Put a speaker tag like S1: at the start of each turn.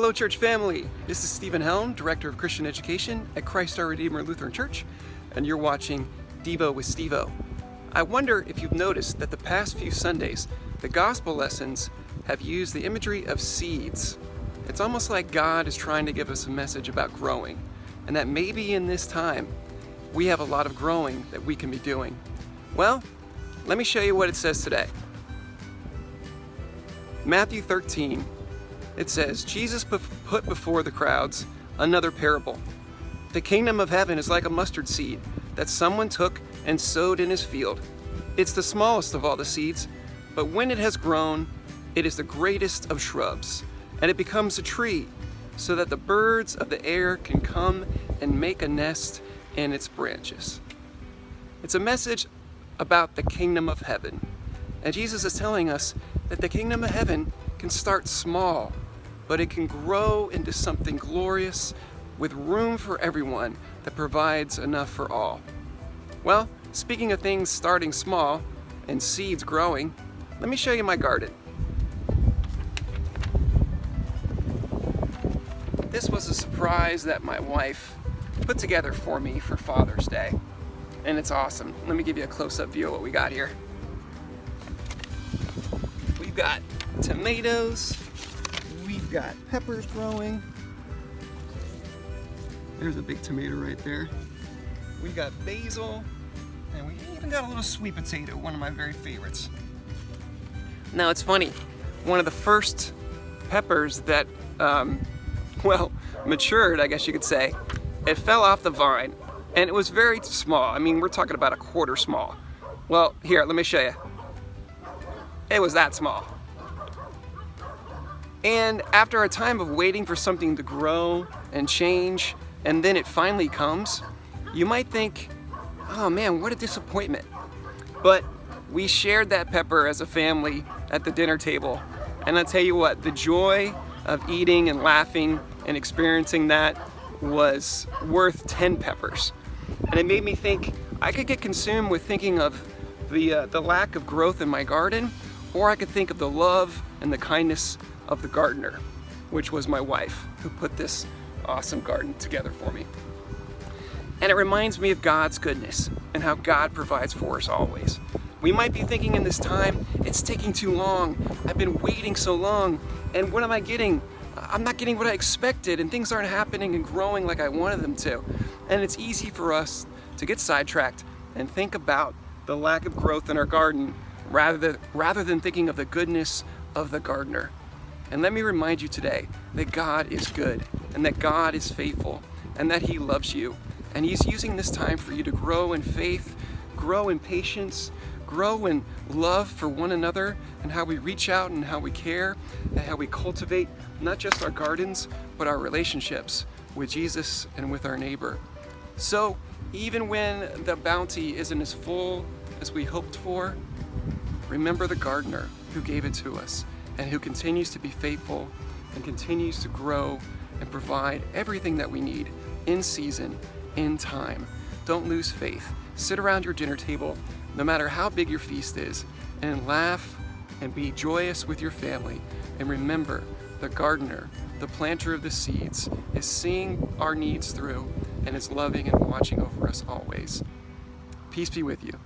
S1: Hello, church family. This is Stephen Helm, Director of Christian Education at Christ Our Redeemer Lutheran Church, and you're watching Devo with SteveO. I wonder if you've noticed that the past few Sundays, the gospel lessons have used the imagery of seeds. It's almost like God is trying to give us a message about growing, and that maybe in this time, we have a lot of growing that we can be doing. Well, let me show you what it says today. Matthew 13. It says, Jesus put before the crowds another parable. The kingdom of heaven is like a mustard seed that someone took and sowed in his field. It's the smallest of all the seeds, but when it has grown, it is the greatest of shrubs, and it becomes a tree, so that the birds of the air can come and make a nest in its branches. It's a message about the kingdom of heaven. And Jesus is telling us that the kingdom of heaven can start small, but it can grow into something glorious with room for everyone that provides enough for all. Well, speaking of things starting small and seeds growing, let me show you my garden. This was a surprise that my wife put together for me for Father's Day, and it's awesome. Let me give you a close-up view of what we got here. We've got tomatoes, we've got peppers growing. There's a big tomato right there. We've got basil, and we even got a little sweet potato, one of my very favorites. Now it's funny, one of the first peppers that, matured, I guess you could say, it fell off the vine, and it was very small. I mean, we're talking about a quarter small. Well, here, let me show you. It was that small. And after a time of waiting for something to grow and change, and then it finally comes, you might think, oh man, what a disappointment. But we shared that pepper as a family at the dinner table. And I'll tell you what, the joy of eating and laughing and experiencing that was worth 10 peppers. And it made me think I could get consumed with thinking of the lack of growth in my garden, or I could think of the love and the kindness of the gardener, which was my wife, who put this awesome garden together for me. And it reminds me of God's goodness and how God provides for us always. We might be thinking in this time, it's taking too long. I've been waiting so long, and what am I getting? I'm not getting what I expected, and things aren't happening and growing like I wanted them to. And it's easy for us to get sidetracked and think about the lack of growth in our garden rather than thinking of the goodness of the gardener. And let me remind you today that God is good, and that God is faithful, and that He loves you. And He's using this time for you to grow in faith, grow in patience, grow in love for one another, and how we reach out and how we care, and how we cultivate not just our gardens, but our relationships with Jesus and with our neighbor. So even when the bounty isn't as full as we hoped for, remember the gardener who gave it to us and who continues to be faithful and continues to grow and provide everything that we need in season, in time. Don't lose faith. Sit around your dinner table, no matter how big your feast is, and laugh and be joyous with your family. And remember, the gardener, the planter of the seeds, is seeing our needs through and is loving and watching over us always. Peace be with you.